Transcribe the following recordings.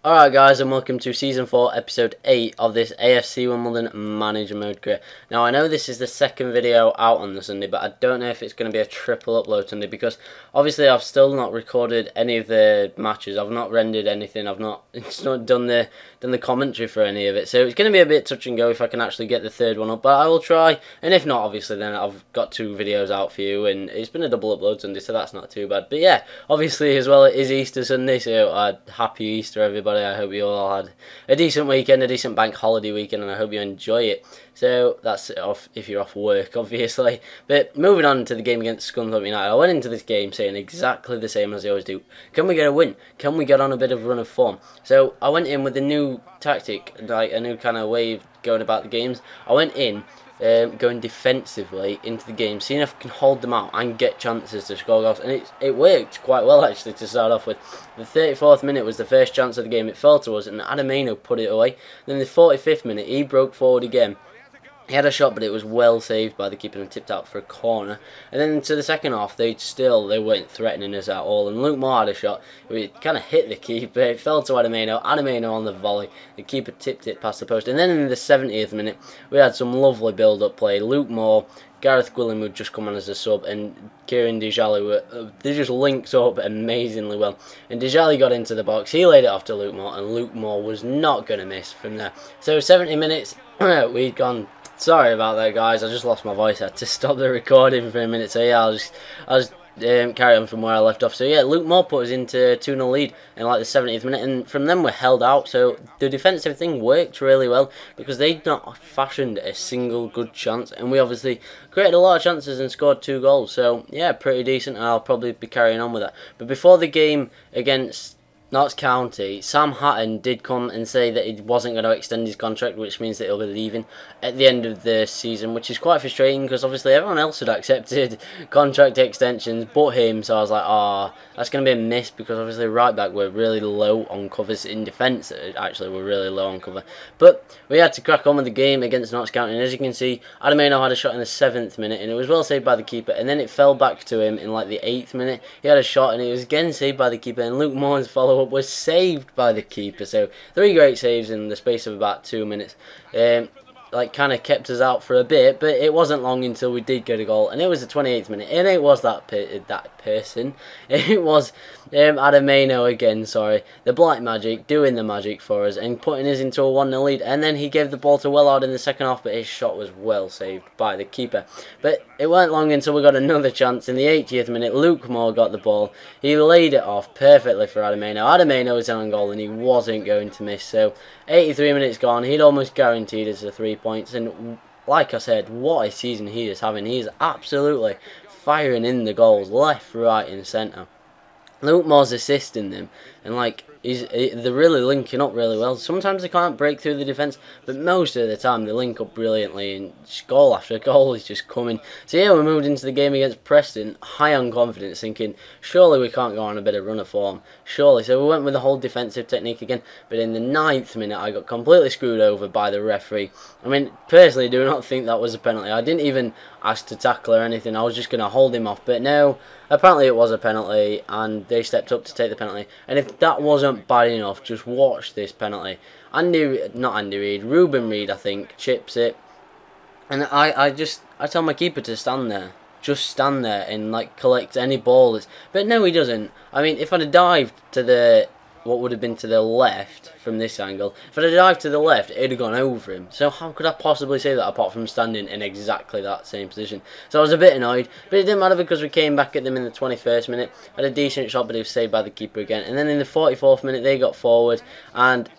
Alright guys, and welcome to Season 4, Episode 8 of this AFC Wimbledon Manager Mode grid. Now I know this is the second video out on the Sunday, but I don't know if it's going to be a triple upload Sunday, because obviously I've still not recorded any of the matches, I've not rendered anything, I've not done the commentary for any of it, so it's going to be a bit touch and go if I can actually get the third one up, but I will try, and if not, obviously then I've got two videos out for you, and it's been a double upload Sunday, so that's not too bad. But yeah, obviously as well it is Easter Sunday, so happy Easter everybody. I hope you all had a decent weekend, a decent bank holiday weekend, and I hope you enjoy it. So that's off if you're off work, obviously. But moving on to the game against Scunthorpe United, I went into this game saying exactly the same as I always do. Can we get a win? Can we get on a bit of a run of form? So I went in with a new tactic, like a new kind of way of going about the games. I went in going defensively into the game, seeing if I can hold them out and get chances to score goals, and it worked quite well actually to start off with. The 34th minute was the first chance of the game, it fell to us and Adamano put it away. Then the 45th minute he broke forward again. He had a shot, but it was well saved by the keeper and tipped out for a corner. And then to the second half, they weren't threatening us at all. And Luke Moore had a shot. It kind of hit the keeper. It fell to Adamano. Adamano on the volley. The keeper tipped it past the post. And then in the 70th minute, we had some lovely build-up play. Luke Moore, Gareth Gwilym would just come on as a sub, and Kieran Djali they just linked up amazingly well. And Djali got into the box. He laid it off to Luke Moore, and Luke Moore was not going to miss from there. So 70 minutes, we'd gone. Sorry about that, guys. I just lost my voice. I had to stop the recording for a minute. So yeah, I'll just carry on from where I left off. So yeah, Luke Moore put us into 2-0 lead in like the 70th minute, and from them we're held out. So the defensive thing worked really well because they'd not fashioned a single good chance, and we obviously created a lot of chances and scored 2 goals. So yeah, pretty decent. And I'll probably be carrying on with that. But before the game against Notts County, Sam Hatton did come and say that he wasn't going to extend his contract, which means that he'll be leaving at the end of the season, which is quite frustrating because obviously everyone else had accepted contract extensions but him. So I was like, oh, that's going to be a miss, because obviously right back we're really low on covers. In defence actually we're really low on cover, but we had to crack on with the game against Notts County. And as you can see, Adamano had a shot in the 7th minute and it was well saved by the keeper, and then it fell back to him in like the 8th minute. He had a shot and it was again saved by the keeper, and Luke Moore's follow-up was saved by the keeper. So 3 great saves in the space of about 2 minutes. Like kind of kept us out for a bit, but it wasn't long until we did get a goal, and it was the 28th minute, and it was that person. It was Adamano again, sorry, the Black Magic doing the magic for us and putting us into a 1-0 lead. And then he gave the ball to Wellard in the second half, but his shot was well saved by the keeper. But it weren't long until we got another chance. In the 80th minute, Luke Moore got the ball. He laid it off perfectly for Adamano. Adamano was on goal and he wasn't going to miss. So 83 minutes gone, he'd almost guaranteed us the 3 points. And like I said, what a season he is having. He is absolutely firing in the goals left, right and centre. Luke Moore's assisting them, and like they're really linking up really well. Sometimes they can't break through the defence, but most of the time they link up brilliantly, and goal after goal is just coming. So yeah, we moved into the game against Preston high on confidence, thinking surely we can't go on a bit of run of form, surely. So we went with the whole defensive technique again, but in the 9th minute I got completely screwed over by the referee. I mean, personally, I do not think that was a penalty. I didn't even ask to tackle or anything. I was just going to hold him off, but no, apparently it was a penalty, and they stepped up to take the penalty. And if that wasn't bad enough, just watch this penalty. Ruben Reid, I think, chips it, and I tell my keeper to stand there. Just stand there and like collect any ball. But no, he doesn't. I mean, if I'd have dived to the what would have been to the left from this angle, if I'd have dived to the left, it'd have gone over him. So how could I possibly say that apart from standing in exactly that same position? So I was a bit annoyed, but it didn't matter because we came back at them in the 21st minute. Had a decent shot, but it was saved by the keeper again. And then in the 44th minute, they got forward and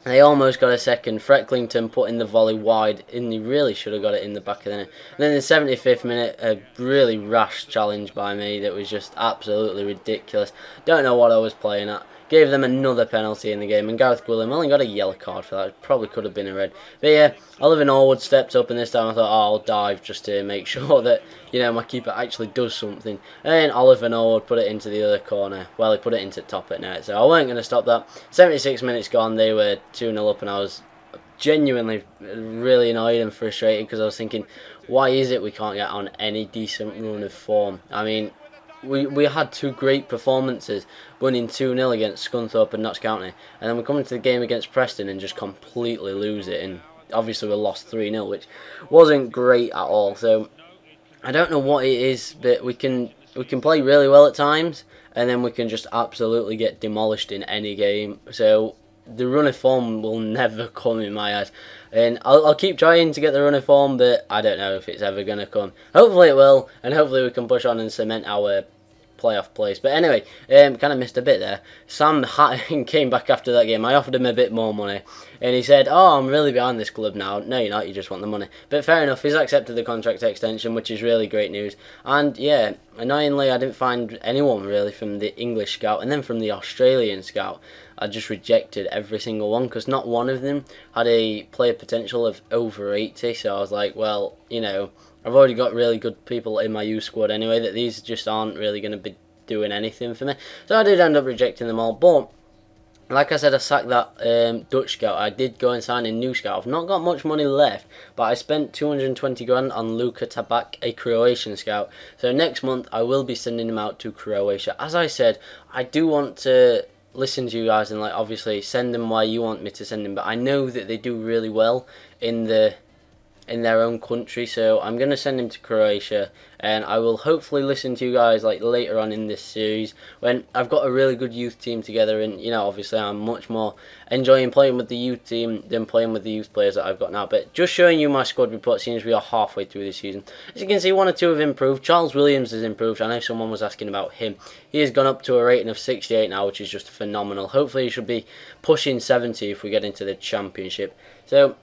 they almost got a second. Frecklington put in the volley wide, and he really should have got it in the back of the net. And then in the 75th minute, a really rash challenge by me that was just absolutely ridiculous. Don't know what I was playing at. Gave them another penalty in the game, and Gareth Gwilym only got a yellow card for that. It probably could have been a red. But yeah, Oliver Norwood stepped up, and this time I thought, oh, I'll dive just to make sure that, you know, my keeper actually does something. And Oliver Norwood put it into the other corner. Well, he put it into top at net, so I weren't going to stop that. 76 minutes gone, they were 2-0 up, and I was genuinely really annoyed and frustrated because I was thinking, why is it we can't get on any decent run of form? I mean, we had two great performances, winning 2-0 against Scunthorpe and Notts County, and then we come into the game against Preston and just completely lose it, and obviously we lost 3-0, which wasn't great at all. So I don't know what it is, but we can play really well at times, and then we can just absolutely get demolished in any game. So the run of form will never come in my eyes, and I'll keep trying to get the run of form, but I don't know if it's ever going to come. Hopefully it will, and hopefully we can push on and cement our playoff place. But anyway, kind of missed a bit there. Sam Hatton came back after that game. I offered him a bit more money, and he said, "Oh, I'm really behind this club now." No, you're not. You just want the money. But fair enough. He's accepted the contract extension, which is really great news. And yeah, annoyingly, I didn't find anyone really from the English scout, and then from the Australian scout, I just rejected every single one because not one of them had a player potential of over 80. So I was like, well, you know, I've already got really good people in my youth squad anyway, that these just aren't really going to be doing anything for me. So I did end up rejecting them all. But like I said, I sacked that Dutch scout. I did go and sign a new scout. I've not got much money left, but I spent 220 grand on Luka Tabak, a Croatian scout. So next month I will be sending him out to Croatia. As I said, I do want to listen to you guys and, like, obviously send them why you want me to send them, but I know that they do really well in their own country, so I'm going to send him to Croatia, and I will hopefully listen to you guys like later on in this series when I've got a really good youth team together. And you know, obviously I'm much more enjoying playing with the youth team than playing with the youth players that I've got now. But just showing you my squad report, seeing as we are halfway through the season, as you can see, one or two have improved. Charles Williams has improved. I know someone was asking about him. He has gone up to a rating of 68 now, which is just phenomenal. Hopefully he should be pushing 70 if we get into the championship. So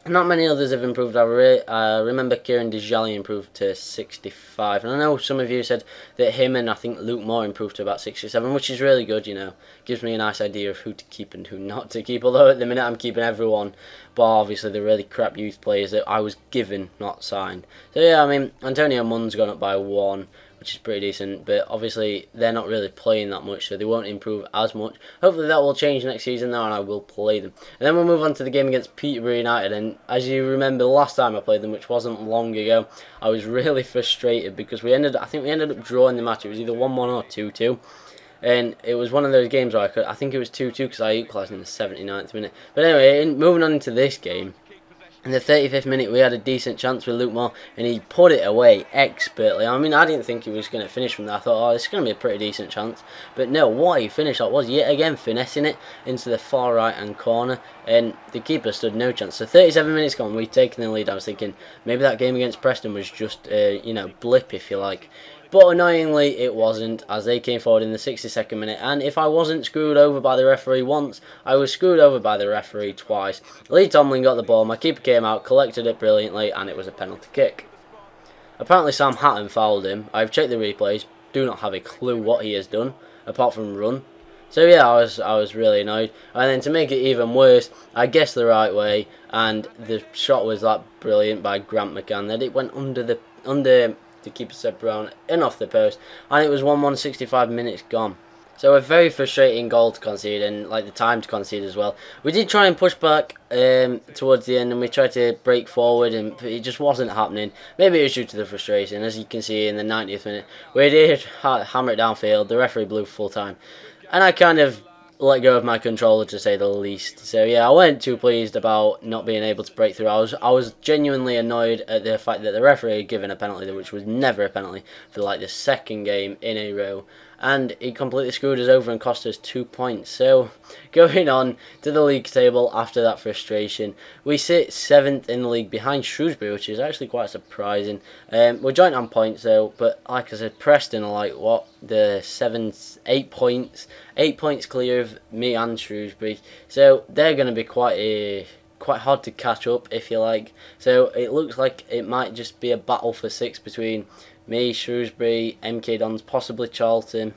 not many others have improved. I remember Kieran Dijali improved to 65, and I know some of you said that him and I think Luke Moore improved to about 67, which is really good, you know. Gives me a nice idea of who to keep and who not to keep, although at the minute I'm keeping everyone, but obviously the really crap youth players that I was given, not signed. So yeah, I mean, Antonio Munn's gone up by 1, which is pretty decent, but obviously they're not really playing that much, so they won't improve as much. Hopefully that will change next season though, and I will play them. And then we'll move on to the game against Peterborough United, and as you remember the last time I played them, which wasn't long ago, I was really frustrated because I think we ended up drawing the match. It was either 1-1 or 2-2. And it was one of those games where I think it was 2-2 because I equalised in the 79th minute. But anyway, moving on into this game, in the 35th minute, we had a decent chance with Luke Moore, and he put it away expertly. I mean, I didn't think he was going to finish from there. I thought, oh, this is going to be a pretty decent chance. But no, what he finished at was yet again finessing it into the far right-hand corner, and the keeper stood no chance. So 37 minutes gone, we'd taken the lead. I was thinking maybe that game against Preston was just, you know, blip, if you like. But annoyingly, it wasn't, as they came forward in the 62nd minute. And if I wasn't screwed over by the referee once, I was screwed over by the referee twice. Lee Tomlin got the ball, my keeper came out, collected it brilliantly, and it was a penalty kick. Apparently Sam Hatton fouled him. I've checked the replays, do not have a clue what he has done, apart from run. So yeah, I was really annoyed. And then to make it even worse, I guessed the right way, and the shot was that brilliant by Grant McCann that it went under the keeper Seb Brown and off the post, and it was 1-1, 65 minutes gone. So a very frustrating goal to concede, and like the time to concede as well. We did try and push back towards the end, and we tried to break forward, and it just wasn't happening. Maybe it was due to the frustration. As you can see in the 90th minute, we did hammer it downfield. The referee blew full time, and I kind of let go of my controller, to say the least. So yeah, I weren't too pleased about not being able to break through. I was genuinely annoyed at the fact that the referee had given a penalty, which was never a penalty, for like the second game in a row, and he completely screwed us over and cost us 2 points. So going on to the league table after that frustration, we sit 7th in the league behind Shrewsbury, which is actually quite surprising. We're joint on points though, but like I said, Preston are like what, the 8 points clear of me and Shrewsbury, so they're going to be quite hard to catch up, if you like. So it looks like it might just be a battle for 6 between me, Shrewsbury, MK Dons, possibly Charlton,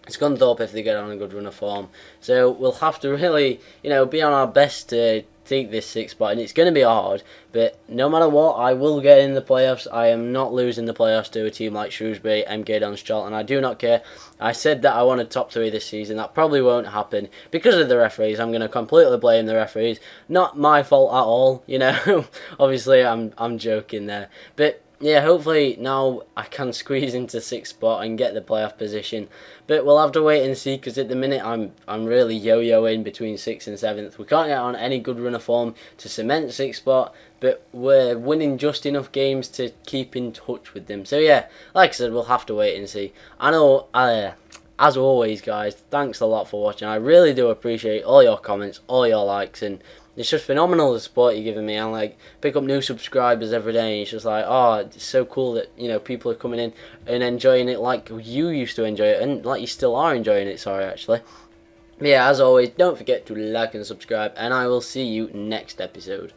Scunthorpe if they get on a good run of form. So we'll have to really, you know, be on our best to take this 6th spot, and it's going to be hard, but no matter what, I will get in the playoffs. I am not losing the playoffs to a team like Shrewsbury, MK Dons, Charlton. I do not care. I said that I wanted top 3 this season. That probably won't happen because of the referees. I'm going to completely blame the referees. Not my fault at all, you know. Obviously, I'm joking there. But yeah, hopefully now I can squeeze into 6th spot and get the playoff position. But we'll have to wait and see, because at the minute I'm really yo-yoing between 6th and 7th. We can't get on any good run of form to cement 6th spot, but we're winning just enough games to keep in touch with them. So yeah, like I said, we'll have to wait and see. I know, as always, guys, thanks a lot for watching. I really do appreciate all your comments, all your likes, and it's just phenomenal the support you're giving me. I like pick up new subscribers every day, and it's just like, oh, it's so cool that, you know, people are coming in and enjoying it like you used to enjoy it, and like you still are enjoying it. Sorry, actually. But yeah, as always, don't forget to like and subscribe, and I will see you next episode.